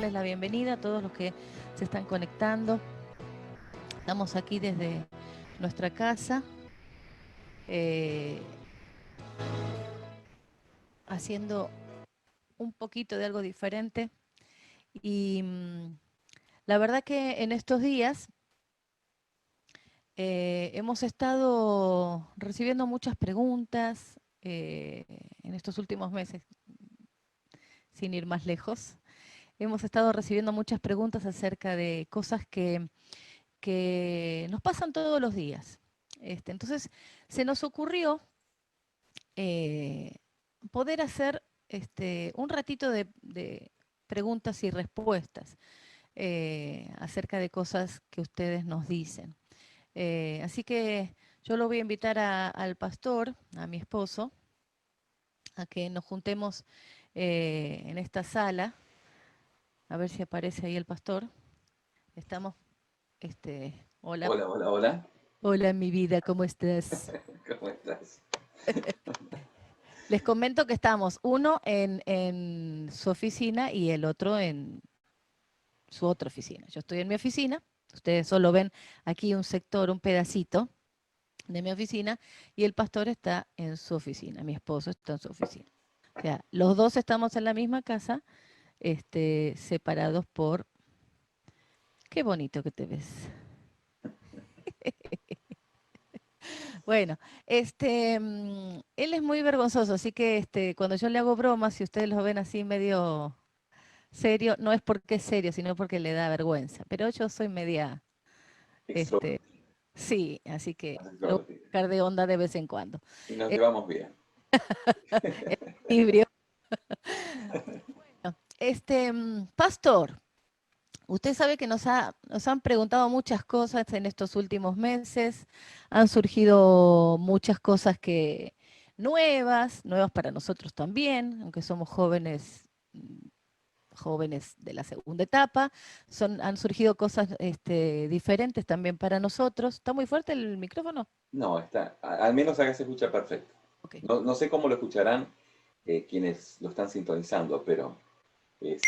darles la bienvenida a todos los que se están conectando. Estamos aquí desde nuestra casa, eh, haciendo un poquito de algo diferente. Y la verdad que en estos días hemos estado recibiendo muchas preguntas en estos últimos meses, sin ir más lejos. Hemos estado recibiendo muchas preguntas acerca de cosas que nos pasan todos los días. Entonces, se nos ocurrió eh, poder hacer un ratito de preguntas y respuestas acerca de cosas que ustedes nos dicen. Así que yo lo voy a invitar al pastor, a mi esposo, a que nos juntemos en esta sala. A ver si aparece ahí el pastor. Estamos, hola, Hola, hola, hola. hola mi vida, ¿cómo estás? ¿Cómo estás? Les comento que estamos uno en su oficina y el otro en su otra oficina. Yo estoy en mi oficina, ustedes solo ven aquí un sector, un pedacito de mi oficina, y el pastor está en su oficina, mi esposo está en su oficina. O sea, los dos estamos en la misma casa, separados por... Qué bonito que te ves. Bueno, él es muy vergonzoso, así que cuando yo le hago bromas, si ustedes lo ven así medio serio, no es porque es serio, sino porque le da vergüenza. Pero yo soy media, este, Extrovertido, sí, así que más me voy a extrovertido. sacar de onda de vez en cuando. Y nos Eh, llevamos bien. Equilibrio. Pastor, usted sabe que nos han preguntado muchas cosas en estos últimos meses, han surgido muchas cosas que nuevas para nosotros también, aunque somos jóvenes, jóvenes de la segunda etapa, han surgido cosas diferentes también para nosotros. ¿Está muy fuerte el micrófono? No, está, al menos acá se escucha perfecto. Ok. No sé cómo lo escucharán quienes lo están sintonizando, pero Bien,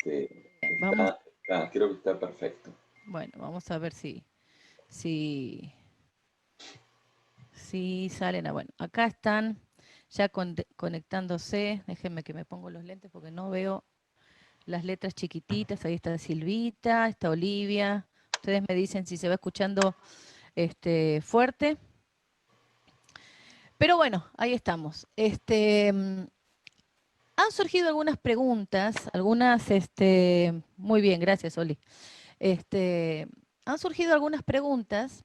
vamos, creo que está perfecto. bueno, vamos a ver si, si salen. Bueno, acá están ya conectándose. Déjenme que me pongo los lentes porque no veo las letras chiquititas. Ahí está Silvita, está Olivia. Ustedes me dicen si se va escuchando fuerte. Pero bueno, ahí estamos. Han surgido algunas preguntas, muy bien, gracias, Oli. Este, Han surgido algunas preguntas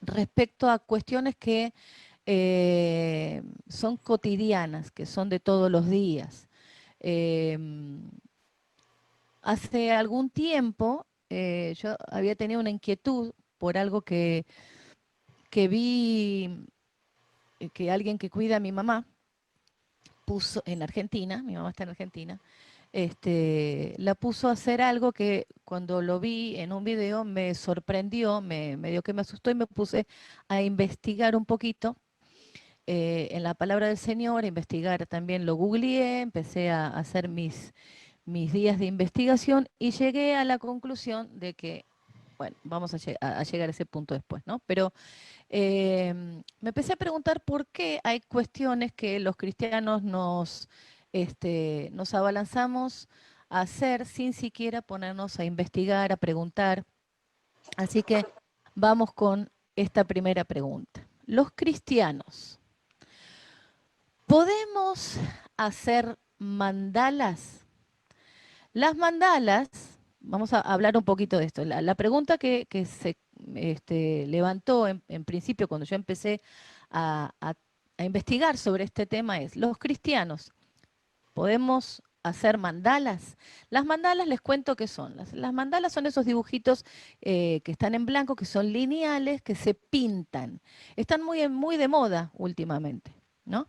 respecto a cuestiones que son cotidianas, que son de todos los días. Em, Hace algún tiempo yo había tenido una inquietud por algo que vi que alguien que cuida a mi mamá puso en Argentina, mi mamá está en Argentina, la puso a hacer algo que cuando lo vi en un video me sorprendió, medio que me asustó y me puse a investigar un poquito en la palabra del Señor, a investigar también, lo googleé, empecé a hacer mis días de investigación y llegué a la conclusión de que, bueno, vamos a llegar a ese punto después, ¿no? Pero me empecé a preguntar por qué hay cuestiones que los cristianos nos abalanzamos a hacer sin siquiera ponernos a investigar, a preguntar. Así que vamos con esta primera pregunta. Los cristianos, ¿podemos hacer mandalas? Las mandalas, vamos a hablar un poquito de esto. La pregunta que se levantó en principio cuando yo empecé a investigar sobre este tema es, ¿los cristianos podemos hacer mandalas? Las mandalas les cuento qué son. Las mandalas son esos dibujitos que están en blanco, que son lineales, que se pintan. Están muy de moda últimamente, ¿no?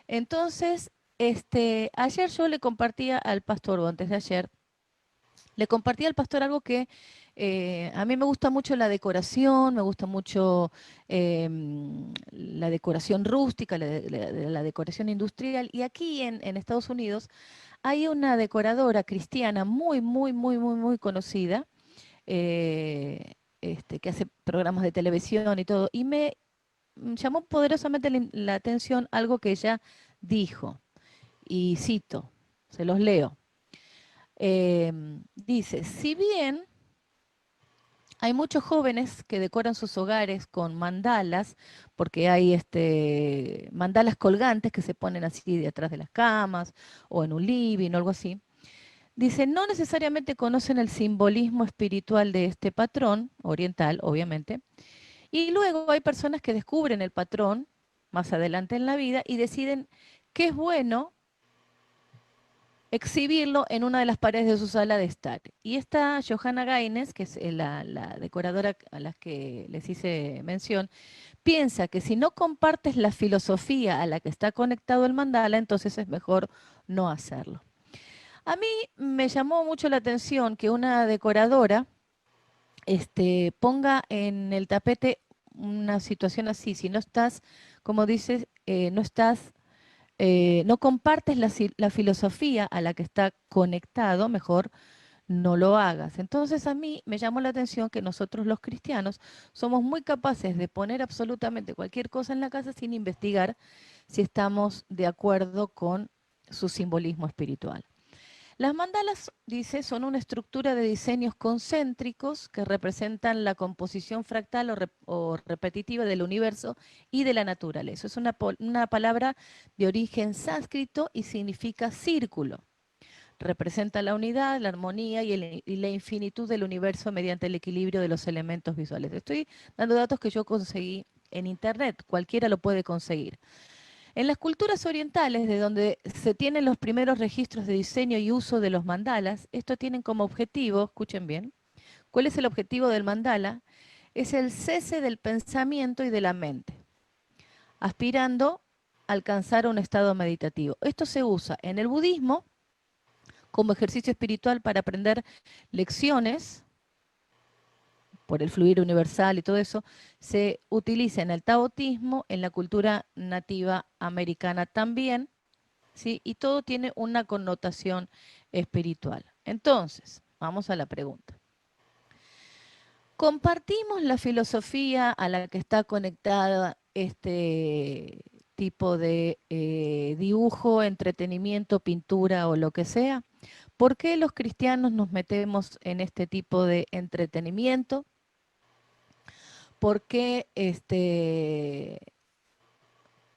Entonces, ayer yo le compartía al pastor, o antes de ayer, le compartí al pastor algo que a mí me gusta mucho la decoración, me gusta mucho la decoración rústica, la decoración industrial. Y aquí en Estados Unidos hay una decoradora cristiana muy conocida, que hace programas de televisión y todo. Y me llamó poderosamente la atención algo que ella dijo, y cito, se los leo. Dice, si bien hay muchos jóvenes que decoran sus hogares con mandalas, porque hay mandalas colgantes que se ponen así detrás de las camas o en un living o algo así. Dice, no necesariamente conocen el simbolismo espiritual de este patrón, oriental, obviamente, y luego hay personas que descubren el patrón más adelante en la vida y deciden que es bueno exhibirlo en una de las paredes de su sala de estar. Y esta Johanna Gaines, que es la decoradora a la que les hice mención, piensa que si no compartes la filosofía a la que está conectado el mandala, entonces es mejor no hacerlo. A mí me llamó mucho la atención que una decoradora ponga en el tapete una situación así. Si no estás, como dices, no compartes la filosofía a la que está conectado, mejor no lo hagas. Entonces a mí me llamó la atención que nosotros los cristianos somos muy capaces de poner absolutamente cualquier cosa en la casa sin investigar si estamos de acuerdo con su simbolismo espiritual. Las mandalas, dice, son una estructura de diseños concéntricos que representan la composición fractal o repetitiva del universo y de la naturaleza. Es una palabra de origen sánscrito y significa círculo. Representa la unidad, la armonía y la infinitud del universo mediante el equilibrio de los elementos visuales. Estoy dando datos que yo conseguí en internet, cualquiera lo puede conseguir. En las culturas orientales, de donde se tienen los primeros registros de diseño y uso de los mandalas, estos tienen como objetivo, escuchen bien, ¿cuál es el objetivo del mandala? Es el cese del pensamiento y de la mente, aspirando a alcanzar un estado meditativo. Esto se usa en el budismo como ejercicio espiritual para aprender lecciones por el fluir universal y todo eso, se utiliza en el taoísmo, en la cultura nativa americana también, ¿sí? Y todo tiene una connotación espiritual. Entonces, vamos a la pregunta. ¿Compartimos la filosofía a la que está conectada este tipo de dibujo, entretenimiento, pintura o lo que sea? ¿Por qué los cristianos nos metemos en este tipo de entretenimiento? ¿Por qué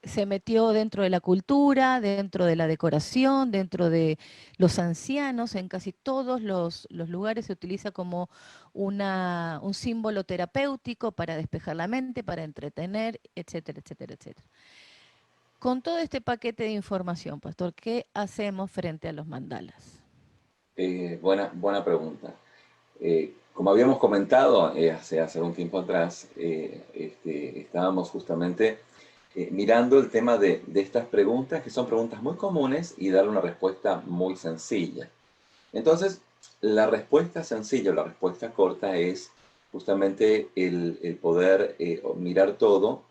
se metió dentro de la cultura, dentro de la decoración, dentro de los ancianos? En casi todos los lugares se utiliza como un símbolo terapéutico para despejar la mente, para entretener, etcétera, etcétera, etcétera. Con todo este paquete de información, pastor, ¿qué hacemos frente a los mandalas? Buena pregunta. Como habíamos comentado hace un tiempo atrás, estábamos justamente mirando el tema de estas preguntas, que son preguntas muy comunes, y dar una respuesta muy sencilla. Entonces, la respuesta sencilla o la respuesta corta es justamente el poder mirar todo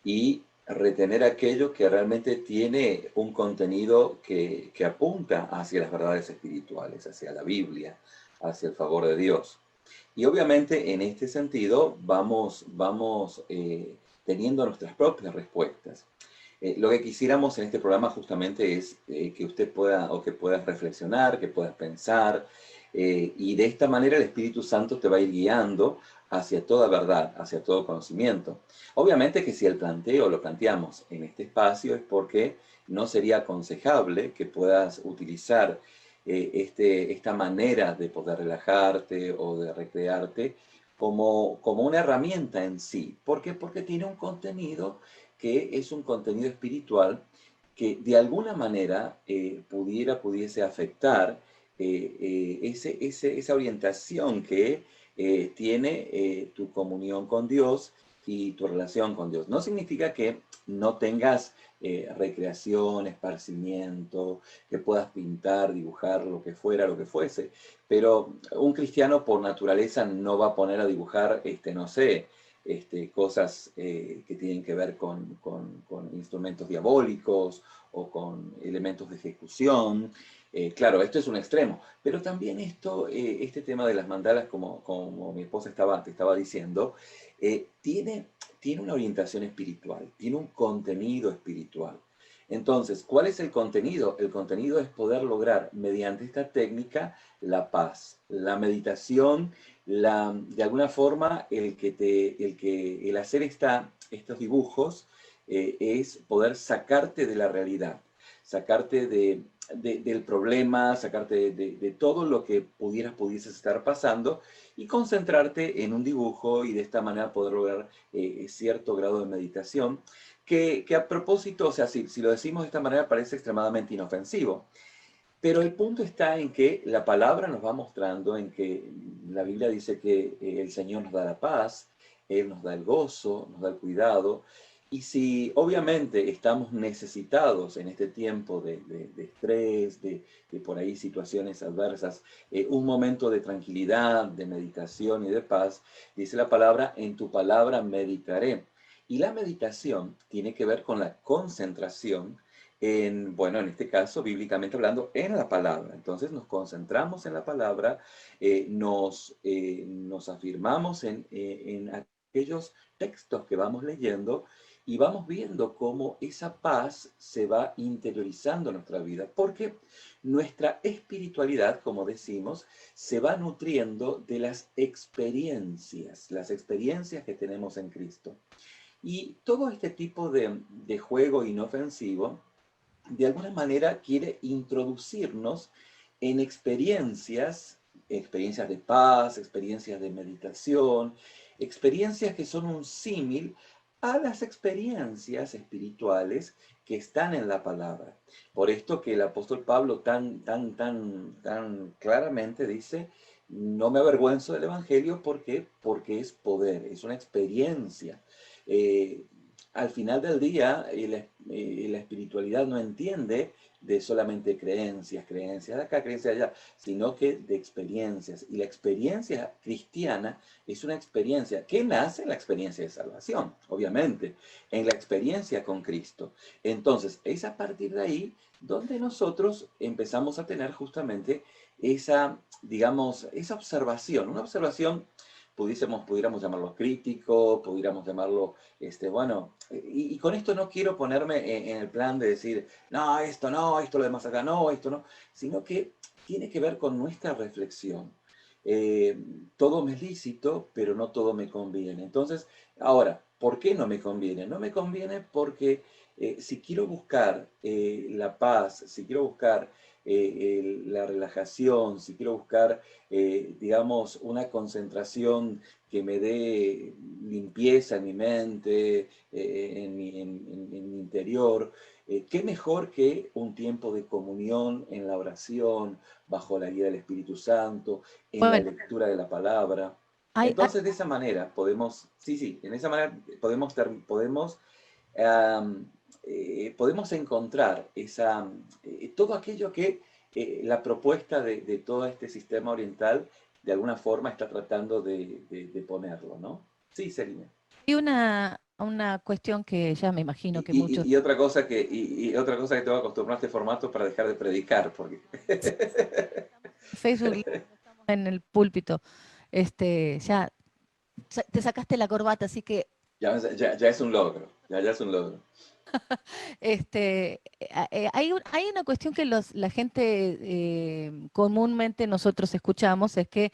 y retener aquello que realmente tiene un contenido que apunta hacia las verdades espirituales, hacia la Biblia, hacia el favor de Dios. Y obviamente en este sentido vamos teniendo nuestras propias respuestas. Lo que quisiéramos en este programa justamente es que usted pueda o que puedas reflexionar, que puedas pensar, y de esta manera el Espíritu Santo te va a ir guiando hacia toda verdad, hacia todo conocimiento. Obviamente que si el planteo lo planteamos en este espacio es porque no sería aconsejable que puedas utilizar esta manera de poder relajarte o de recrearte como una herramienta en sí. ¿Por qué? Porque tiene un contenido que es un contenido espiritual que de alguna manera pudiese afectar esa orientación que tiene tu comunión con Dios y tu relación con Dios. No significa que no tengas recreación, esparcimiento, que puedas pintar, dibujar, lo que fuera, lo que fuese, pero un cristiano por naturaleza no va a poner a dibujar, no sé, cosas que tienen que ver con instrumentos diabólicos o con elementos de ejecución. Claro, esto es un extremo, pero también este tema de las mandalas, como mi esposa te estaba diciendo, tiene una orientación espiritual, tiene un contenido espiritual. Entonces, ¿cuál es el contenido? El contenido es poder lograr mediante esta técnica la paz, la meditación, de alguna forma el hacer estos dibujos es poder sacarte de la realidad, sacarte del problema, sacarte de todo lo que pudieses estar pasando y concentrarte en un dibujo y de esta manera poder lograr cierto grado de meditación que a propósito, o sea, si lo decimos de esta manera parece extremadamente inofensivo, pero el punto está en que la palabra nos va mostrando, en que la Biblia dice que el Señor nos da la paz, Él nos da el gozo, nos da el cuidado. Y si obviamente estamos necesitados en este tiempo de estrés, de por ahí situaciones adversas, un momento de tranquilidad, de meditación y de paz, dice la palabra, en tu palabra meditaré. Y la meditación tiene que ver con la concentración bueno, en este caso, bíblicamente hablando, en la palabra. Entonces nos concentramos en la palabra, nos afirmamos en aquellos textos que vamos leyendo y vamos viendo cómo esa paz se va interiorizando en nuestra vida, porque nuestra espiritualidad, como decimos, se va nutriendo de las experiencias que tenemos en Cristo. Y todo este tipo de juego inofensivo de alguna manera quiere introducirnos en experiencias de paz, experiencias de meditación, experiencias que son un símil a las experiencias espirituales que están en la palabra. Por esto que el apóstol Pablo tan claramente dice, no me avergüenzo del Evangelio porque es poder, es una experiencia. Eh, Al final del día, la espiritualidad no entiende de solamente creencias de acá, creencias de allá, sino que de experiencias. Y la experiencia cristiana es una experiencia que nace en la experiencia de salvación, obviamente, en la experiencia con Cristo. Entonces, es a partir de ahí donde nosotros empezamos a tener justamente digamos, esa observación, una observación pudiéramos llamarlo crítico, pudiéramos llamarlo, bueno, y con esto no quiero ponerme en el plan de decir, no, esto lo demás acá, no, esto no, sino que tiene que ver con nuestra reflexión. Eh, Todo me es lícito, pero no todo me conviene. Entonces, ahora, ¿por qué no me conviene? No me conviene porque si quiero buscar la paz, si quiero buscar la relajación, si quiero buscar, digamos, una concentración que me dé limpieza en mi mente, en mi interior, qué mejor que un tiempo de comunión en la oración, bajo la guía del Espíritu Santo, en la Bueno, lectura de la palabra. hay Entonces, de esa manera podemos, sí, en esa manera um, podemos encontrar todo aquello que la propuesta de todo este sistema oriental de alguna forma está tratando de ponerlo, ¿no? Sí, Selina. una cuestión que ya me imagino Y, que muchos y otra cosa y otra cosa que tengo que acostumbrar a este formato para dejar de predicar, porque en Facebook Live, no estamos en el púlpito, ya te sacaste la corbata, así que ya es un logro, ya es un logro. hay una cuestión que la gente comúnmente nosotros escuchamos, es que,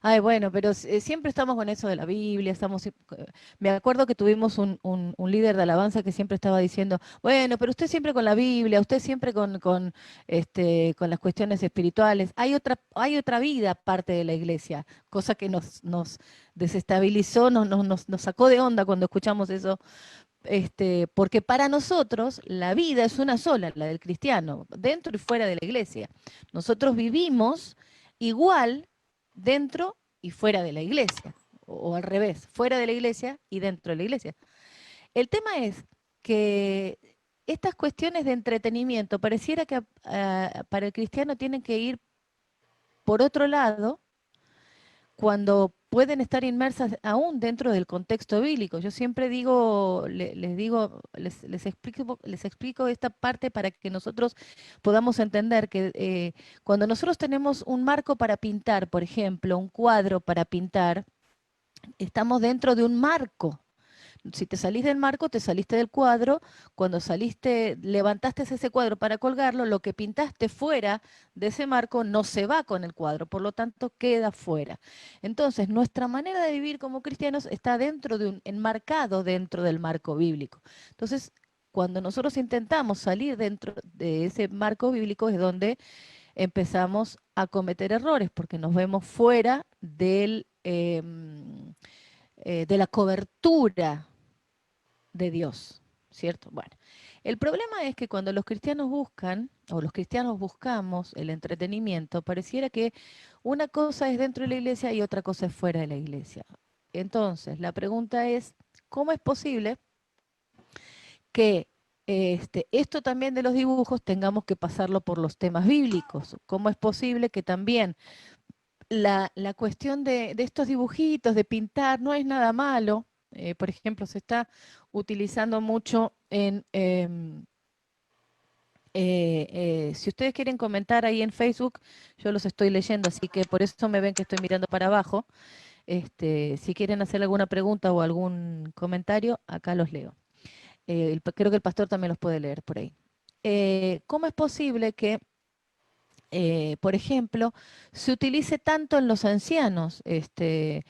ay, bueno, pero siempre estamos con eso de la Biblia, me acuerdo que tuvimos un líder de alabanza que siempre estaba diciendo, bueno, pero usted siempre con la Biblia, usted siempre con las cuestiones espirituales, hay otra vida aparte de la iglesia, cosa que nos desestabilizó, nos sacó de onda cuando escuchamos eso, porque para nosotros la vida es una sola, la del cristiano, dentro y fuera de la iglesia. Nosotros vivimos igual dentro y fuera de la iglesia. o al revés, fuera de la iglesia y dentro de la iglesia. El tema es que estas cuestiones de entretenimiento pareciera que para el cristiano tienen que ir por otro lado cuando pueden estar inmersas aún dentro del contexto bíblico. Yo siempre digo, les digo, les explico esta parte para que nosotros podamos entender que cuando nosotros tenemos un marco para pintar, por ejemplo, un cuadro para pintar, estamos dentro de un marco. Si te salís del marco, te saliste del cuadro. Cuando saliste, levantaste ese cuadro para colgarlo, lo que pintaste fuera de ese marco no se va con el cuadro, por lo tanto queda fuera. Entonces, nuestra manera de vivir como cristianos está dentro de enmarcado dentro del marco bíblico. Entonces, cuando nosotros intentamos salir dentro de ese marco bíblico es donde empezamos a cometer errores, porque nos vemos fuera de la cobertura de Dios, ¿cierto? Bueno, el problema es que cuando los cristianos buscan, o los cristianos buscamos el entretenimiento, pareciera que una cosa es dentro de la iglesia y otra cosa es fuera de la iglesia. Entonces, la pregunta es, ¿cómo es posible que esto también de los dibujos tengamos que pasarlo por los temas bíblicos? ¿Cómo es posible que también la cuestión de estos dibujitos, de pintar, no es nada malo? Por ejemplo, se está utilizando mucho si ustedes quieren comentar ahí en Facebook, yo los estoy leyendo, así que por eso me ven que estoy mirando para abajo. Si quieren hacer alguna pregunta o algún comentario, acá los leo. Creo que el pastor también los puede leer por ahí. ¿Cómo es posible que por ejemplo, se utilice tanto en los ancianos, gente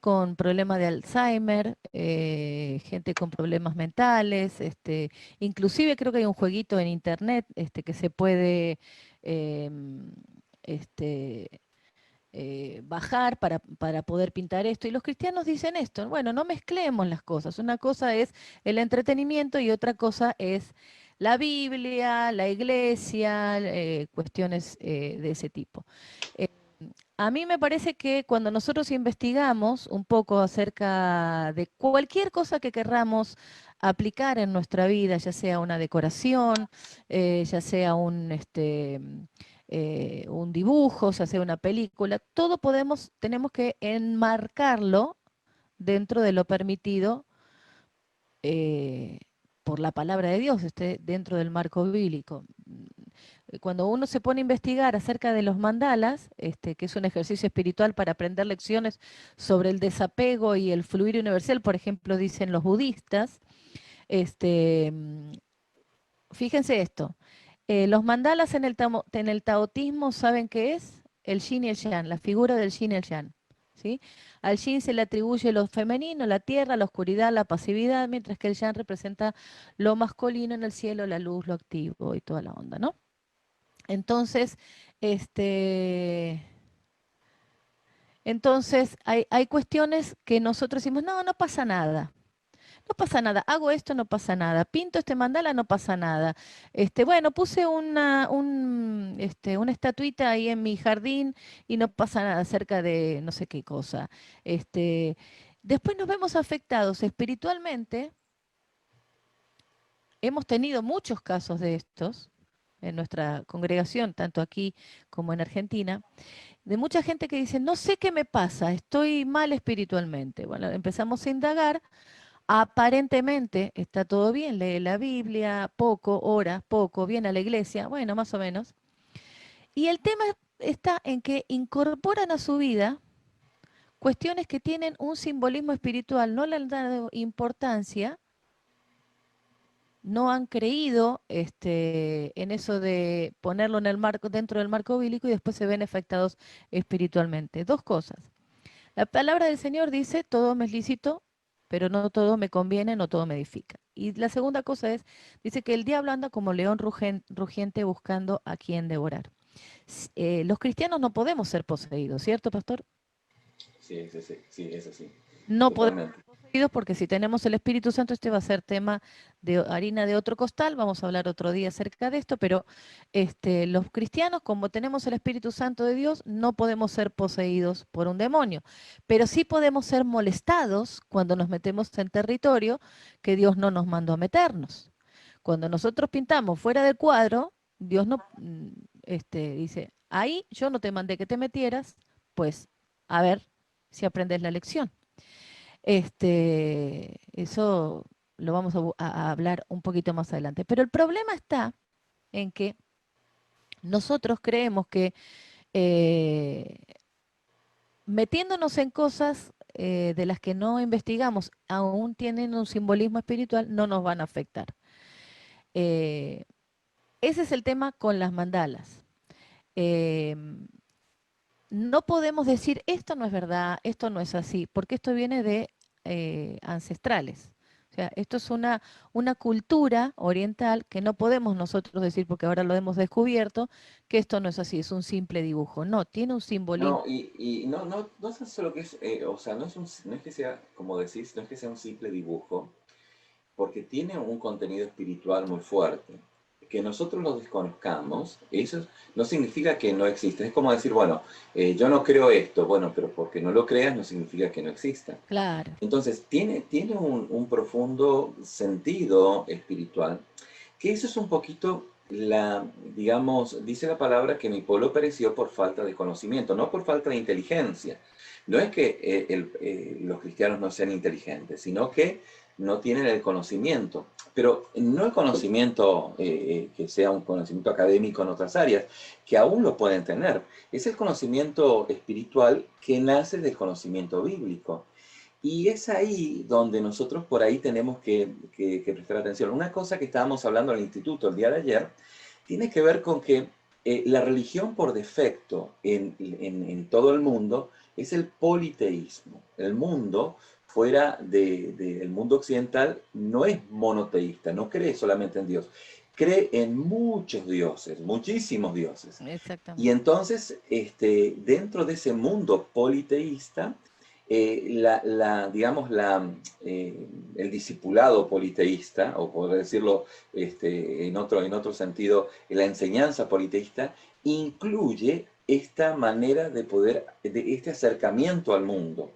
con problemas de Alzheimer, gente con problemas mentales, inclusive creo que hay un jueguito en internet que se puede em, este, bajar para poder pintar esto. Y los cristianos dicen esto, bueno, no mezclemos las cosas. Una cosa es el entretenimiento y otra cosa es la Biblia, la iglesia, cuestiones de ese tipo. Eh, a mí me parece que cuando nosotros investigamos un poco acerca de cualquier cosa que querramos aplicar en nuestra vida, ya sea una decoración, ya sea un dibujo, ya sea una película, todo tenemos que enmarcarlo dentro de lo permitido eh, por la palabra de Dios, dentro del marco bíblico. Cuando uno se pone a investigar acerca de los mandalas, que es un ejercicio espiritual para aprender lecciones sobre el desapego y el fluir universal, por ejemplo, dicen los budistas, este, mm, fíjense esto, los mandalas en el taoísmo, ¿saben qué es? El yin y el yang, la figura del yin y el yang. ¿Sí? Al yin se le atribuye lo femenino, la tierra, la oscuridad, la pasividad, mientras que el yang representa lo masculino en el cielo, la luz, lo activo y toda la onda, ¿no? Entonces, este, entonces hay cuestiones que nosotros decimos, no, no pasa nada. No pasa nada, hago esto, no pasa nada, pinto este mandala, no pasa nada. Bueno, puse una estatuita ahí en mi jardín y no pasa nada acerca de no sé qué cosa. Este, después nos vemos afectados espiritualmente. Hemos tenido muchos casos de estos en nuestra congregación, tanto aquí como en Argentina, de mucha gente que dice, no sé qué me pasa, estoy mal espiritualmente. Bueno, empezamos a indagar. Aparentemente está todo bien, lee la Biblia, poco, ora, poco, viene a la iglesia, bueno, más o menos. Y el tema está en que incorporan a su vida cuestiones que tienen un simbolismo espiritual, no le han dado importancia, no han creído en eso de ponerlo en el marco, dentro del marco bíblico y después se ven afectados espiritualmente. Dos cosas. La palabra del Señor dice, todo me es lícito, pero no todo me conviene, no todo me edifica. Y la segunda cosa es, dice que el diablo anda como león rugiente buscando a quien devorar. Los cristianos no podemos ser poseídos, ¿cierto, pastor? Sí, sí, sí, sí, es así, No podemos totalmente. porque si tenemos el Espíritu Santo, este va a ser tema de harina de otro costal, vamos a hablar otro día acerca de esto, pero los cristianos, como tenemos el Espíritu Santo de Dios, no podemos ser poseídos por un demonio, pero sí podemos ser molestados cuando nos metemos en territorio que Dios no nos mandó a meternos. Cuando nosotros pintamos fuera del cuadro, Dios no dice, ahí yo no te mandé que te metieras, pues a ver si aprendes la lección. Eso lo vamos a hablar un poquito más adelante. Pero el problema está en que nosotros creemos que eh, metiéndonos en cosas de las que no investigamos, aún tienen un simbolismo espiritual, no nos van a afectar. Eh, Ese es el tema con las mandalas. Eh, no podemos decir esto no es verdad, esto no es así, porque esto viene de ancestrales. O sea, esto es una cultura oriental que no podemos nosotros decir, porque ahora lo hemos descubierto, que esto no es así, es un simple dibujo. No, tiene un simbolismo. No, y no es solo que es, o sea, no es que sea, como decís, no es que sea un simple dibujo, porque tiene un contenido espiritual muy fuerte. Que nosotros lo desconozcamos, eso no significa que no existe. Es como decir, bueno, yo no creo esto, bueno, pero porque no lo creas no significa que no exista. Claro, Entonces, tiene un profundo sentido espiritual, que eso es un poquito digamos, dice la palabra que mi pueblo pereció por falta de conocimiento, no por falta de inteligencia. No es que los cristianos no sean inteligentes, sino que no tienen el conocimiento. Pero no el conocimiento que sea un conocimiento académico en otras áreas, que aún lo pueden tener. Es el conocimiento espiritual que nace del conocimiento bíblico. Y es ahí donde nosotros por ahí tenemos que prestar atención. Una cosa que estábamos hablando al instituto el día de ayer tiene que ver con que la religión por defecto en todo el mundo es el politeísmo. El mundo fuera del mundo occidental no es monoteísta, no cree solamente en Dios, cree en muchos dioses, muchísimos dioses. Y exactamente. entonces, dentro de ese mundo politeísta, digamos, el discipulado politeísta, o poder decirlo en otro sentido, la enseñanza politeísta, incluye esta manera de poder, de este acercamiento al mundo.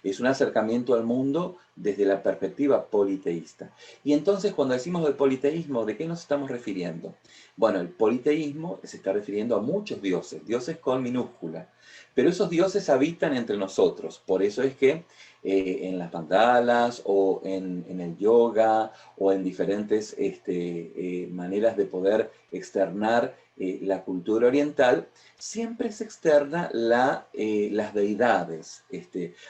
Es un acercamiento al mundo desde la perspectiva politeísta. Y entonces, cuando decimos del politeísmo, ¿de qué nos estamos refiriendo? Bueno, el politeísmo se está refiriendo a muchos dioses, dioses con minúscula. Pero esos dioses habitan entre nosotros. Por eso es que en las mandalas o en el yoga o en diferentes maneras de poder externar la cultura oriental, siempre se externa las deidades.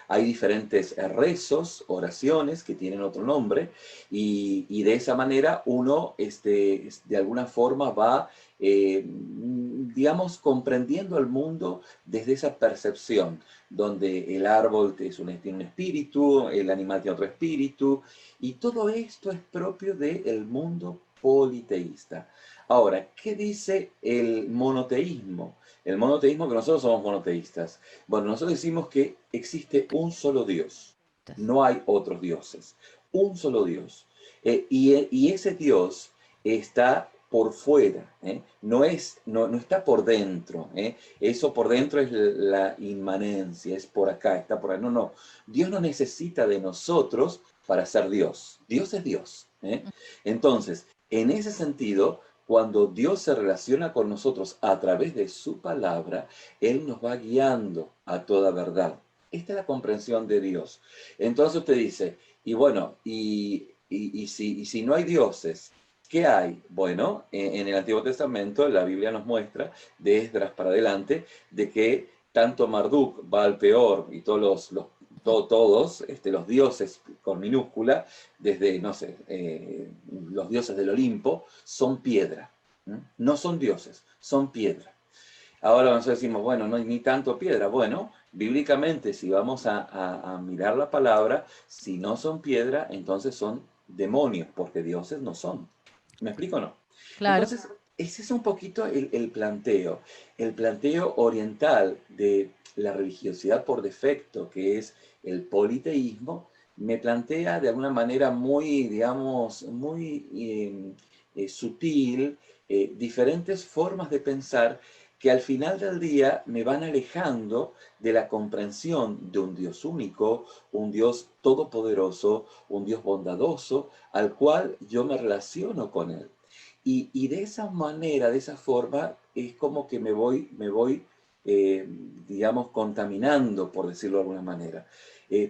Hay diferentes rezos, oraciones que tienen otro nombre y de esa manera uno de alguna forma va digamos, comprendiendo el mundo desde esa percepción, donde el árbol tiene un espíritu, el animal tiene otro espíritu, y todo esto es propio del mundo politeísta. Ahora, ¿qué dice el monoteísmo? El monoteísmo, que nosotros somos monoteístas. Bueno, nosotros decimos que existe un solo Dios, no hay otros dioses, un solo Dios. Y ese Dios está por fuera, ¿eh? No está por dentro, ¿eh? Eso por dentro es la inmanencia, es por acá, está por ahí. No, no. Dios no necesita de nosotros para ser Dios. Dios es Dios, ¿eh? Entonces, en ese sentido, cuando Dios se relaciona con nosotros a través de su palabra, Él nos va guiando a toda verdad. Esta es la comprensión de Dios. Entonces usted dice, y bueno, y si no hay dioses, ¿qué hay? Bueno, en el Antiguo Testamento la Biblia nos muestra, de Esdras para adelante, de que tanto Marduk, Baal Peor y todos los dioses con minúscula, desde, no sé, los dioses del Olimpo, son piedra. No son dioses, son piedra. Ahora nosotros decimos, bueno, no hay ni tanto piedra. Bueno, bíblicamente, si vamos a mirar la palabra, si no son piedra, entonces son demonios, porque dioses no son. ¿Me explico o no? Claro. Entonces, ese es un poquito el planteo oriental de la religiosidad por defecto, que es el politeísmo, me plantea de alguna manera muy, digamos, muy sutil, diferentes formas de pensar que al final del día me van alejando de la comprensión de un Dios único, un Dios todopoderoso, un Dios bondadoso, al cual yo me relaciono con Él. Y de esa manera, de esa forma, es como que me voy eh, digamos, contaminando, por decirlo de alguna manera.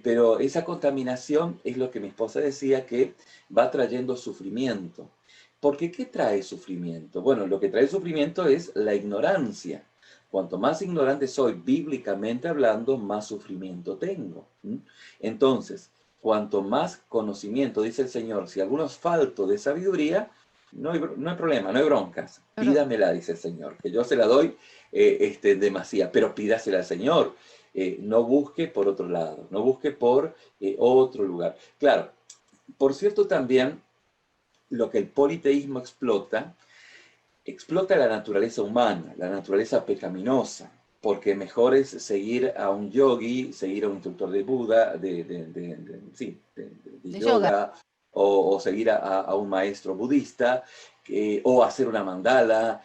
Pero esa contaminación es lo que mi esposa decía que va trayendo sufrimiento. Porque ¿qué trae sufrimiento? Bueno, lo que trae sufrimiento es la ignorancia. Cuanto más ignorante soy, bíblicamente hablando, más sufrimiento tengo. Entonces, cuanto más conocimiento, dice el Señor, si alguno es falto de sabiduría, no hay problema, no hay broncas. Claro. Pídamela, dice el Señor, que yo se la doy demasiado, pero pídasela al Señor. No busque por otro lado, no busque por otro lugar. Claro, por cierto también lo que el politeísmo explota la naturaleza humana, la naturaleza pecaminosa, porque mejor es seguir a un yogi, seguir a un instructor de Buda, sí, de De yoga. yoga, o seguir a un maestro budista, o hacer una mandala,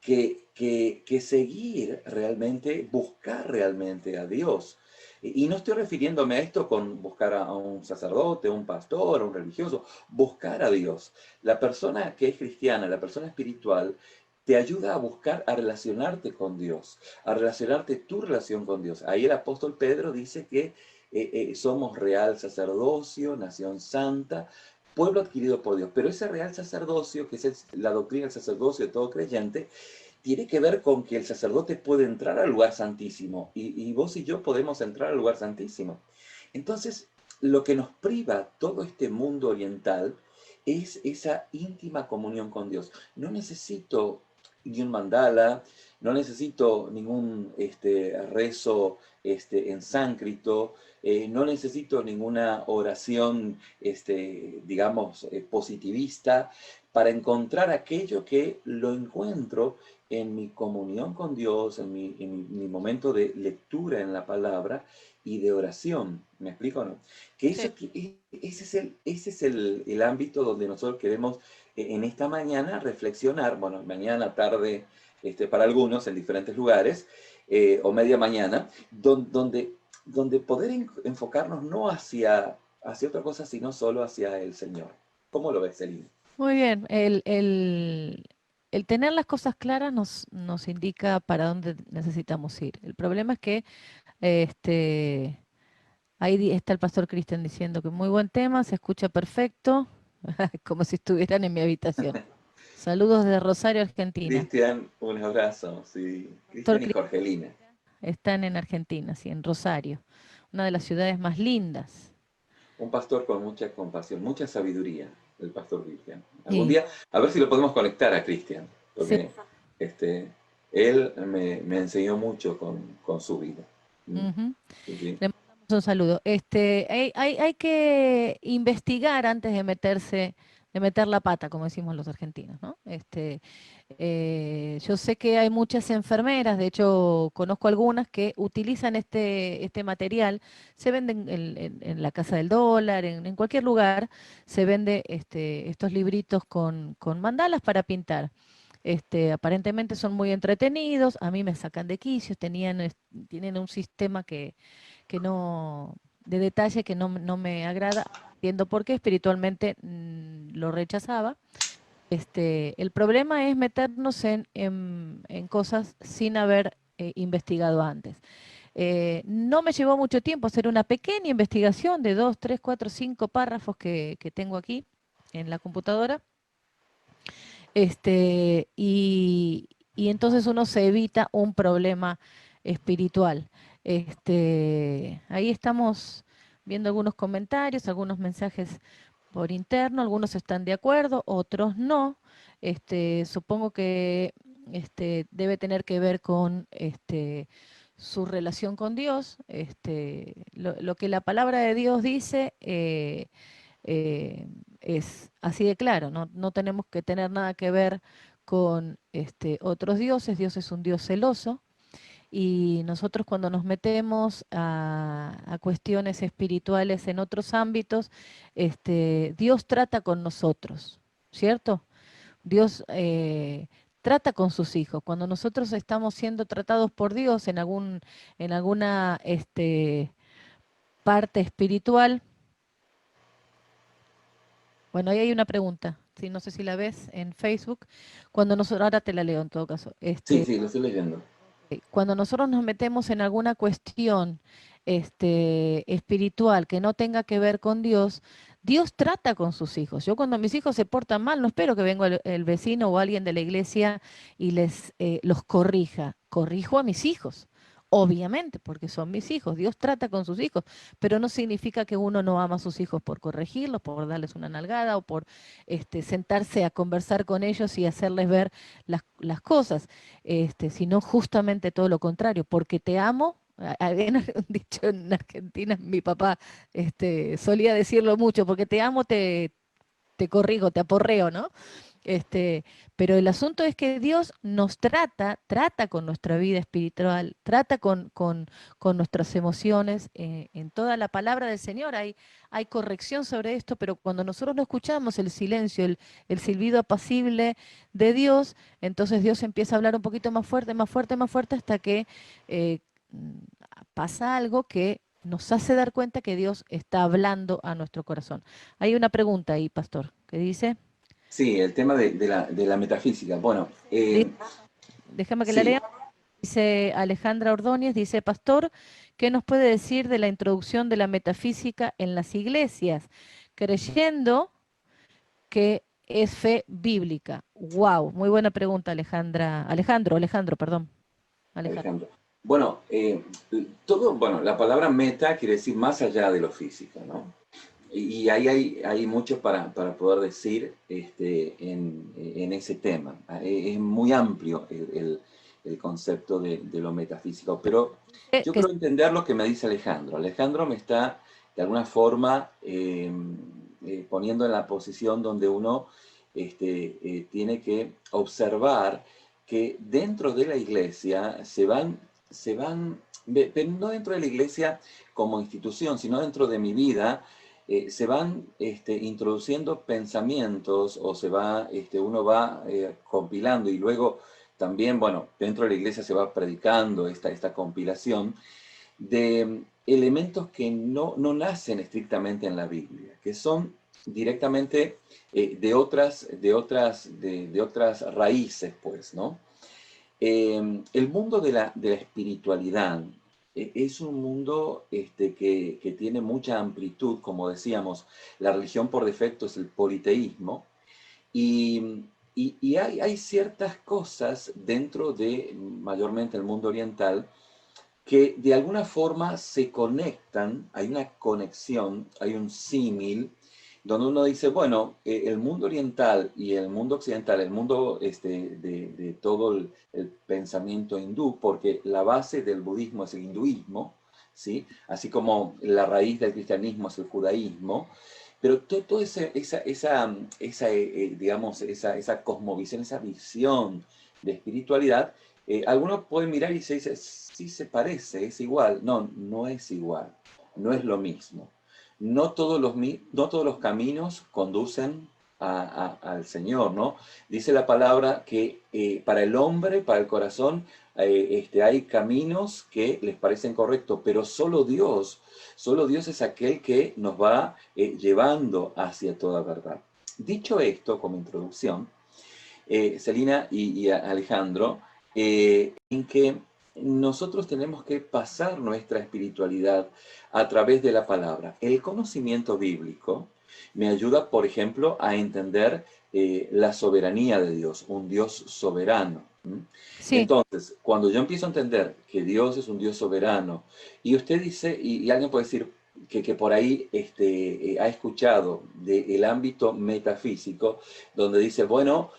que seguir realmente, buscar realmente a Dios. Y no estoy refiriéndome a esto con buscar a un sacerdote, un pastor, a un religioso, buscar a Dios. La persona que es cristiana, la persona espiritual, te ayuda a buscar, a relacionarte con Dios, a relacionarte tu relación con Dios. Ahí el apóstol Pedro dice que somos real sacerdocio, nación santa, pueblo adquirido por Dios. Pero ese real sacerdocio, que es la doctrina del sacerdocio de todo creyente, tiene que ver con que el sacerdote puede entrar al lugar santísimo y vos y yo podemos entrar al lugar santísimo. Entonces, lo que nos priva todo este mundo oriental es esa íntima comunión con Dios. No necesito ni un mandala, no necesito ningún rezo en sánscrito, no necesito ninguna oración, digamos, positivista para encontrar aquello que lo encuentro en mi comunión con Dios, en mi momento de lectura en la palabra y de oración. ¿Me explico o no? Que Sí. ese es el ámbito donde nosotros queremos en esta mañana reflexionar, bueno, mañana, tarde, para algunos en diferentes lugares, o media mañana, donde poder enfocarnos no hacia otra cosa, sino solo hacia el Señor. ¿Cómo lo ves, Celine? Muy bien. El tener las cosas claras nos indica para dónde necesitamos ir. El problema es que este, ahí está el pastor Cristian diciendo que muy buen tema, se escucha perfecto, como si estuvieran en mi habitación. Saludos de Rosario, Argentina. Cristian, un abrazo, sí. Pastor Cristian y Cristian Jorgelina. están en Argentina, sí, en Rosario, una de las ciudades más lindas. Un pastor con mucha compasión, mucha sabiduría, el pastor Cristian. Algún Sí, día, a ver si lo podemos conectar a Cristian, sí. porque este, él me enseñó mucho con su vida. ¿Mm? Ujú. Sí, sí. Le mandamos un saludo. Hay que investigar antes de meterse, de meter la pata, como decimos los argentinos, ¿no? Yo sé que hay muchas enfermeras, de hecho conozco algunas que utilizan este material, se venden en la Casa del Dólar, en cualquier lugar, se vende estos libritos con mandalas para pintar. Aparentemente son muy entretenidos, a mí me sacan de quicios, tienen un sistema que no, de detalle que no me agrada. Entiendo por qué espiritualmente lo rechazaba. El problema es meternos en cosas sin haber investigado antes. No me llevó mucho tiempo hacer una pequeña investigación de 2, 3, 4, 5 párrafos que tengo aquí en la computadora. Y entonces uno se evita un problema espiritual. Ahí estamos viendo algunos comentarios, algunos mensajes por interno, algunos están de acuerdo, otros no. Supongo que debe tener que ver con su relación con Dios. Lo que la palabra de Dios dice eh, es así de claro, no tenemos que tener nada que ver con otros dioses. Dios es un Dios celoso y nosotros cuando nos metemos a cuestiones espirituales en otros ámbitos, Dios trata con nosotros, ¿cierto? Dios trata con sus hijos. Cuando nosotros estamos siendo tratados por Dios en alguna parte espiritual, bueno, ahí hay una pregunta. Sí, no sé si la ves en Facebook. Cuando nosotros, ahora te la leo en todo caso. Sí, sí, lo estoy leyendo. Cuando nosotros nos metemos en alguna cuestión espiritual que no tenga que ver con Dios, Dios trata con sus hijos. Yo cuando mis hijos se portan mal, no espero que venga el vecino o alguien de la iglesia y los corrija. Corrijo a mis hijos, obviamente, porque son mis hijos. Dios trata con sus hijos, pero no significa que uno no ama a sus hijos por corregirlos, por darles una nalgada o por sentarse a conversar con ellos y hacerles ver las cosas, sino justamente todo lo contrario, porque te amo. Había un dicho en Argentina, mi papá solía decirlo mucho, porque te amo, te corrijo, te aporreo, ¿no? Este, pero el asunto es que Dios nos trata con nuestra vida espiritual, trata con nuestras emociones. En toda la palabra del Señor hay corrección sobre esto, pero cuando nosotros no escuchamos el silencio, el silbido apacible de Dios, entonces Dios empieza a hablar un poquito más fuerte, más fuerte, más fuerte, hasta que eh, mm, pasa algo que nos hace dar cuenta que Dios está hablando a nuestro corazón. Hay una pregunta ahí, pastor, que dice... Sí, el tema de la metafísica. Bueno, Déjame que la sí, lea. Dice Alejandra Ordóñez, dice, Pastor, ¿qué nos puede decir de la introducción de la metafísica en las iglesias? Creyendo que es fe bíblica. Wow, muy buena pregunta, Alejandra. Alejandro, perdón. Alejandro. Alejandro. Bueno, bueno, la palabra meta quiere decir más allá de lo físico, ¿no? Y ahí hay mucho para poder decir en ese tema. Es muy amplio el concepto de lo metafísico, pero yo Que creo entender lo que me dice Alejandro. Alejandro me está, de alguna forma, poniendo en la posición donde uno tiene que observar que dentro de la iglesia pero no dentro de la iglesia como institución, sino dentro de mi vida, se van introduciendo pensamientos o uno va compilando y luego también, bueno, dentro de la iglesia se va predicando esta compilación de elementos que no nacen estrictamente en la Biblia, que son directamente de otras raíces, pues, ¿no? El mundo de la espiritualidad es un mundo que tiene mucha amplitud, como decíamos, la religión por defecto es el politeísmo, y, y hay ciertas cosas dentro de mayormente el mundo oriental que de alguna forma se conectan, hay una conexión, hay un símil, donde uno dice, bueno, el mundo oriental y el mundo occidental, el mundo de todo el pensamiento hindú, porque la base del budismo es el hinduismo, ¿sí? Así como la raíz del cristianismo es el judaísmo, pero todo digamos, esa cosmovisión, esa visión de espiritualidad, algunos pueden mirar y se dice, sí se parece, es igual. No, no es igual, no es lo mismo. No todos los caminos conducen al Señor, ¿no? Dice la palabra que para el hombre, para el corazón, hay caminos que les parecen correctos, pero solo Dios es aquel que nos va llevando hacia toda verdad. Dicho esto, como introducción, Celina y Alejandro, en que nosotros tenemos que pasar nuestra espiritualidad a través de la palabra. El conocimiento bíblico me ayuda, por ejemplo, a entender la soberanía de Dios, un Dios soberano. ¿Mm? sí, Entonces, cuando yo empiezo a entender que Dios es un Dios soberano, y usted dice, y alguien puede decir que por ahí ha escuchado del ámbito metafísico, donde dice, bueno,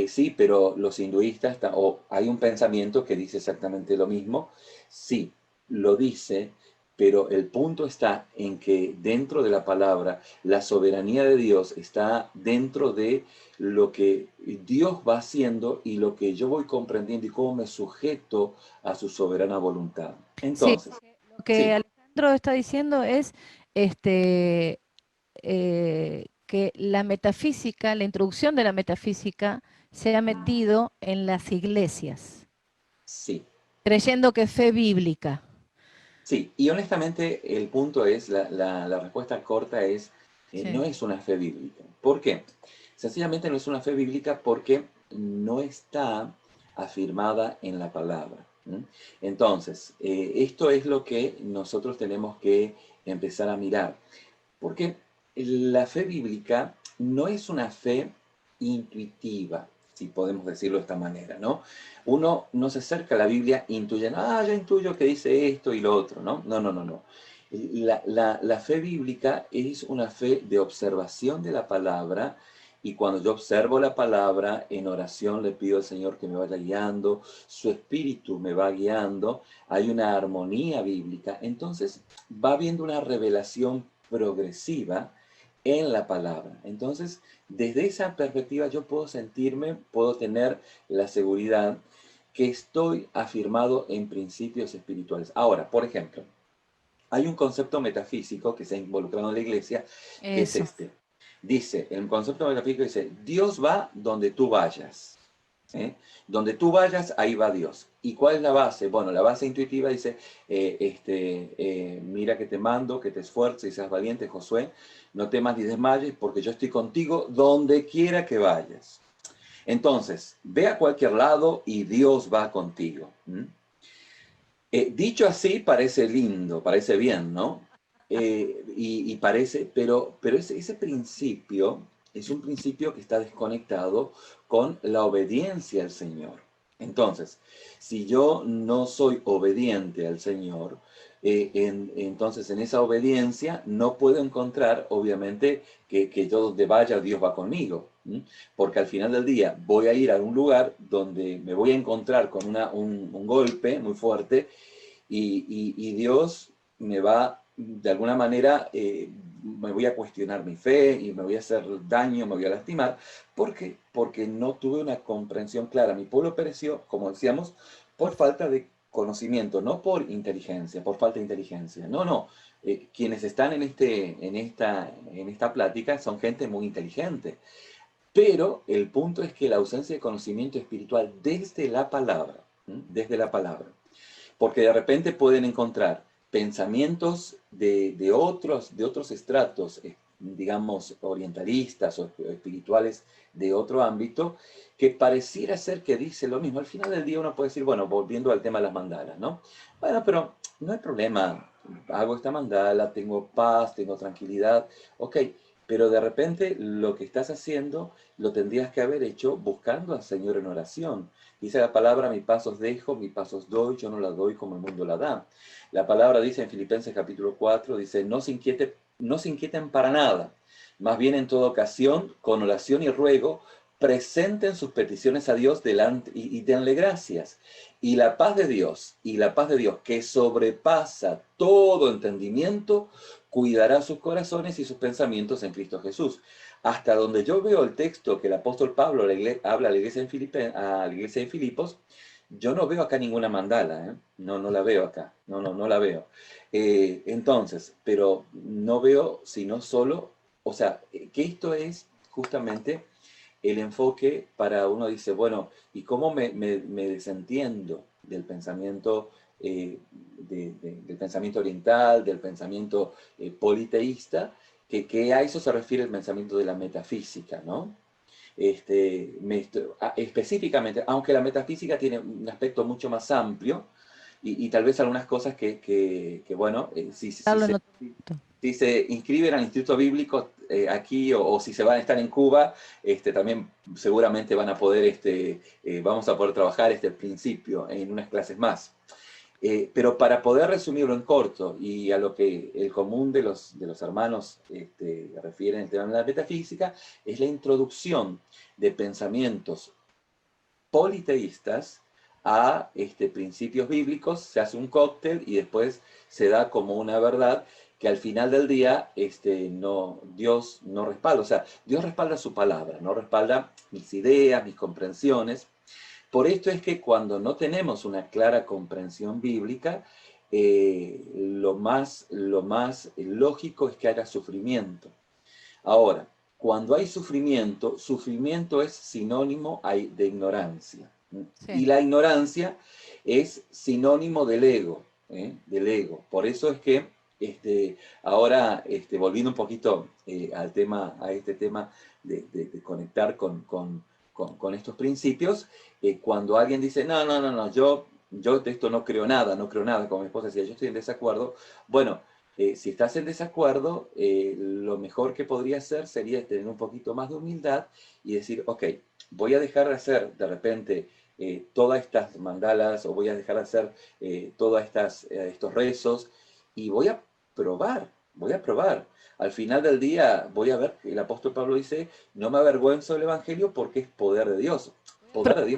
sí, pero los hinduistas, o hay un pensamiento que dice exactamente lo mismo, sí, lo dice, pero el punto está en que dentro de la palabra, la soberanía de Dios está dentro de lo que Dios va haciendo y lo que yo voy comprendiendo y cómo me sujeto a su soberana voluntad. Sí, Entonces, lo que sí, Alejandro está diciendo es este, que la metafísica, la introducción de la metafísica, se ha metido en las iglesias, sí, creyendo que es fe bíblica. sí. Y honestamente el punto es, la respuesta corta es, no Sí, es una fe bíblica. ¿Por qué? Sencillamente no es una fe bíblica porque no está afirmada en la palabra. ¿M? Entonces, esto es lo que nosotros tenemos que empezar a mirar. Porque la fe bíblica no es una fe intuitiva, si podemos decirlo de esta manera, ¿no? Uno no se acerca a la Biblia intuyendo, yo intuyo que dice esto y lo otro, ¿no? No, no, no, no. La fe bíblica es una fe de observación de la palabra y cuando yo observo la palabra en oración le pido al Señor que me vaya guiando, su espíritu me va guiando, hay una armonía bíblica, entonces va habiendo una revelación progresiva en la palabra. Entonces, desde esa perspectiva yo puedo sentirme, puedo tener la seguridad que estoy afirmado en principios espirituales. Ahora, por ejemplo, hay un concepto metafísico que se ha involucrado en la iglesia, que es eso. este. Dice, el concepto metafísico dice, Dios va donde tú vayas. ¿Eh? Donde tú vayas, ahí va Dios. ¿Y cuál es la base? Bueno, la base intuitiva dice, mira que te mando, que te esfuerces y seas valiente, Josué, no temas ni desmayes, porque yo estoy contigo donde quiera que vayas. Entonces, ve a cualquier lado y Dios va contigo. ¿Mm? Dicho así, parece lindo, parece bien, ¿no? Y parece, pero ese principio es un principio que está desconectado con la obediencia al Señor. Entonces, si yo no soy obediente al Señor, entonces en esa obediencia no puedo encontrar, obviamente, que yo donde vaya Dios va conmigo. ¿M? Porque al final del día voy a ir a un lugar donde me voy a encontrar con un golpe muy fuerte y Dios me va, de alguna manera, me voy a cuestionar mi fe y me voy a hacer daño, me voy a lastimar. ¿Por qué? Porque no tuve una comprensión clara. Mi pueblo pereció, como decíamos, por falta de conocimiento, no por inteligencia, por falta de inteligencia. No, no. Quienes están en esta plática son gente muy inteligente. Pero el punto es que la ausencia de conocimiento espiritual desde la palabra, ¿m? Desde la palabra, porque de repente pueden encontrar pensamientos de otros estratos, digamos, orientalistas o espirituales de otro ámbito, que pareciera ser que dice lo mismo. Al final del día uno puede decir, bueno, volviendo al tema de las mandalas, ¿no? Bueno, pero no hay problema, hago esta mandala, tengo paz, tengo tranquilidad, ok, pero de repente lo que estás haciendo lo tendrías que haber hecho buscando al Señor en oración. Dice la palabra, mis pasos dejo, mis pasos doy, yo no la doy como el mundo la da. La palabra dice en Filipenses capítulo 4, dice, no se inquieten para nada, más bien en toda ocasión, con oración y ruego, presenten sus peticiones a Dios delante y denle gracias. Y la paz de Dios, que sobrepasa todo entendimiento, cuidará sus corazones y sus pensamientos en Cristo Jesús. Hasta donde yo veo el texto que el apóstol Pablo habla a la iglesia a la iglesia de Filipos, yo no veo acá ninguna mandala, ¿eh? No, no la veo acá, no, no, no la veo. Entonces, pero no veo sino solo, o sea, que esto es justamente el enfoque para uno dice, bueno, ¿y cómo me desentiendo del pensamiento, del pensamiento oriental, del pensamiento politeísta? Que a eso se refiere el pensamiento de la metafísica, ¿no? Específicamente, aunque la metafísica tiene un aspecto mucho más amplio y tal vez algunas cosas que bueno, Darlo en otro momento. si se inscriben al Instituto Bíblico aquí o si se van a estar en Cuba, también seguramente van a poder, vamos a poder trabajar este principio en unas clases más. Pero para poder resumirlo en corto y a lo que el común de los hermanos refiere en el tema de la metafísica, es la introducción de pensamientos politeístas a principios bíblicos, se hace un cóctel y después se da como una verdad que al final del día Dios no respalda. O sea, Dios respalda su palabra, no respalda mis ideas, mis comprensiones. Por esto es que cuando no tenemos una clara comprensión bíblica, lo más lógico es que haya sufrimiento. Ahora, cuando hay sufrimiento, sufrimiento es sinónimo de ignorancia. Y Sí. la ignorancia es sinónimo del ego, ¿eh? Del ego. Por eso es que ahora, volviendo un poquito a este tema de conectar con estos principios, cuando alguien dice, no, yo de esto no creo nada, como mi esposa decía, yo estoy en desacuerdo, bueno, si estás en desacuerdo, lo mejor que podría hacer sería tener un poquito más de humildad y decir, ok, voy a dejar de hacer de repente todas estas mandalas o voy a dejar de hacer todos estos rezos y voy a probar. Al final del día voy a ver, el apóstol Pablo dice, no me avergüenzo del Evangelio porque es poder de Dios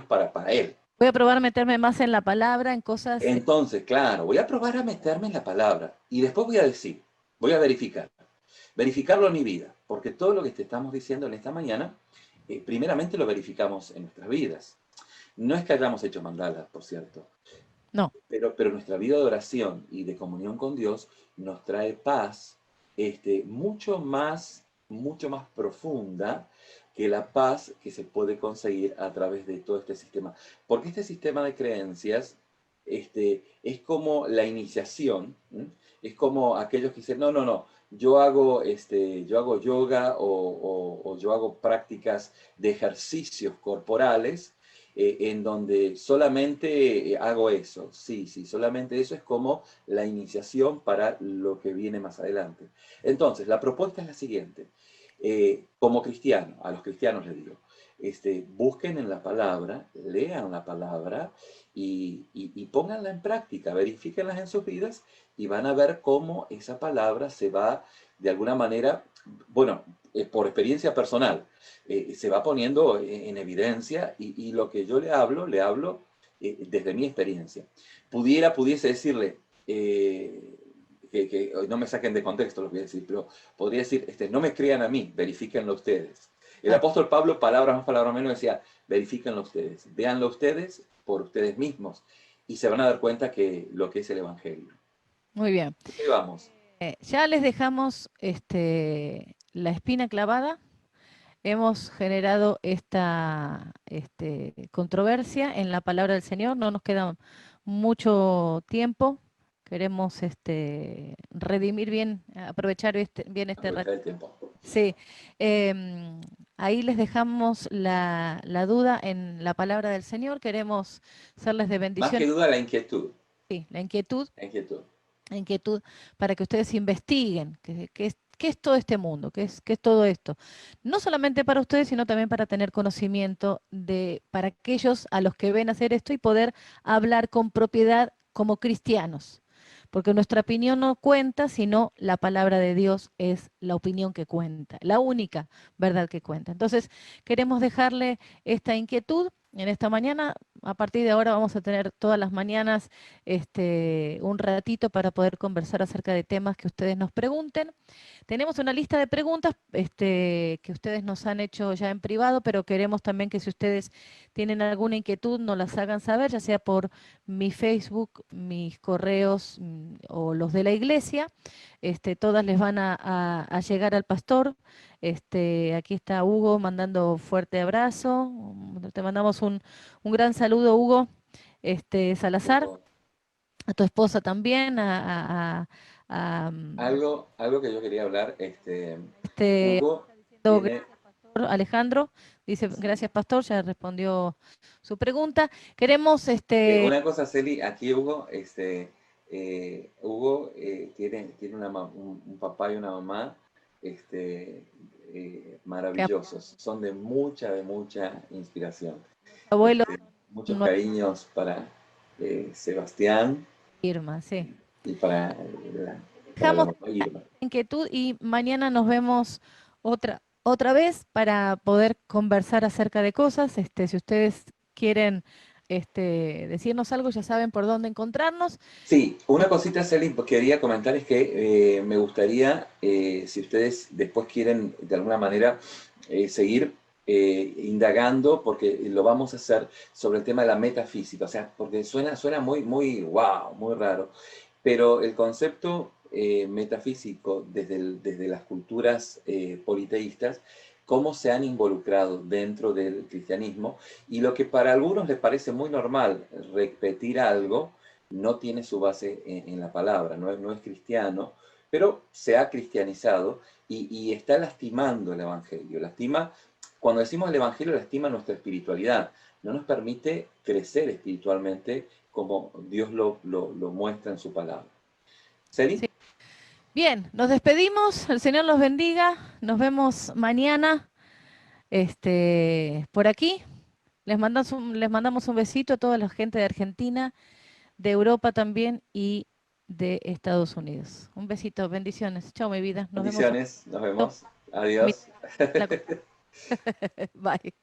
para él. Voy a probar a meterme más en la palabra, en cosas. Entonces, claro, voy a probar a meterme en la palabra y después voy a decir, voy a verificarlo en mi vida, porque todo lo que te estamos diciendo en esta mañana, primeramente lo verificamos en nuestras vidas. No es que hayamos hecho mandalas, por cierto, No, pero nuestra vida de oración y de comunión con Dios nos trae paz mucho más profunda que la paz que se puede conseguir a través de todo este sistema. Porque este sistema de creencias es como la iniciación, ¿m? Es como aquellos que dicen, no, yo hago yoga o yo hago prácticas de ejercicios corporales en donde solamente hago eso. Sí, solamente eso es como la iniciación para lo que viene más adelante. Entonces, la propuesta es la siguiente. Como cristiano, a los cristianos les digo, busquen en la palabra, lean la palabra y pónganla en práctica, verifíquenlas en sus vidas y van a ver cómo esa palabra se va de alguna manera, bueno, por experiencia personal, se va poniendo en evidencia y lo que yo le hablo desde mi experiencia. Pudiese decirle, que no me saquen de contexto lo que voy a decir, pero podría decir, no me crean a mí, verifíquenlo ustedes. El claro. apóstol Pablo, palabras más, palabras menos, decía, verifíquenlo ustedes, véanlo ustedes por ustedes mismos y se van a dar cuenta que lo que es el Evangelio. Muy bien. ¿Qué vamos? Ya les dejamos la espina clavada. Hemos generado esta controversia en la palabra del Señor. No nos queda mucho tiempo. Queremos redimir bien, aprovechar bien este rato. Aprovechar el tiempo. Sí, em, ahí les dejamos la duda en la palabra del Señor. Queremos serles de Más bendición, que duda, la inquietud. sí, La inquietud. la inquietud para que ustedes investiguen qué es todo este mundo, qué es todo esto. No solamente para ustedes, sino también para tener conocimiento para aquellos a los que ven hacer esto y poder hablar con propiedad como cristianos. Porque nuestra opinión no cuenta, sino la palabra de Dios es la opinión que cuenta, la única verdad que cuenta. Entonces, queremos dejarle esta inquietud en esta mañana. A partir de ahora vamos a tener todas las mañanas un ratito para poder conversar acerca de temas que ustedes nos pregunten. Tenemos una lista de preguntas que ustedes nos han hecho ya en privado, pero queremos también que si ustedes tienen alguna inquietud nos las hagan saber, ya sea por mi Facebook, mis correos o los de la iglesia. Todas les van a llegar al pastor. Aquí está Hugo mandando fuerte abrazo. Te mandamos un gran saludo, Hugo. Salazar, Hugo, a tu esposa también, a algo que yo quería hablar, este Hugo diciendo tiene, gracias, Pastor Alejandro. Dice, sí. gracias, Pastor, ya respondió su pregunta. Queremos Una cosa, Celi, aquí Hugo tiene un papá y una mamá que maravillosos. Son de mucha inspiración. abuelo Muchos no cariños para Sebastián Irma, sí. y para la Dejamos mamá Irma. inquietud y mañana nos vemos otra vez para poder conversar acerca de cosas. Si ustedes quieren decirnos algo, ya saben por dónde encontrarnos. Sí, una cosita, Celine, que quería comentar es que me gustaría, si ustedes después quieren de alguna manera seguir indagando, porque lo vamos a hacer sobre el tema de la metafísica, o sea, porque suena muy, wow, muy raro, pero el concepto metafísico desde las culturas politeístas, cómo se han involucrado dentro del cristianismo, y lo que para algunos les parece muy normal, repetir algo, no tiene su base en la palabra, no es cristiano, pero se ha cristianizado y está lastimando el Evangelio. Cuando decimos el Evangelio, lastima nuestra espiritualidad, no nos permite crecer espiritualmente como Dios lo muestra en su palabra. ¿Seri? Sí. Bien, nos despedimos, el Señor los bendiga, nos vemos mañana, por aquí. Les mandamos un besito a toda la gente de Argentina, de Europa también y de Estados Unidos. Un besito, bendiciones. Chao, mi vida. Nos vemos. Bendiciones, nos Chao, vemos. mi- Adiós. la- Bye.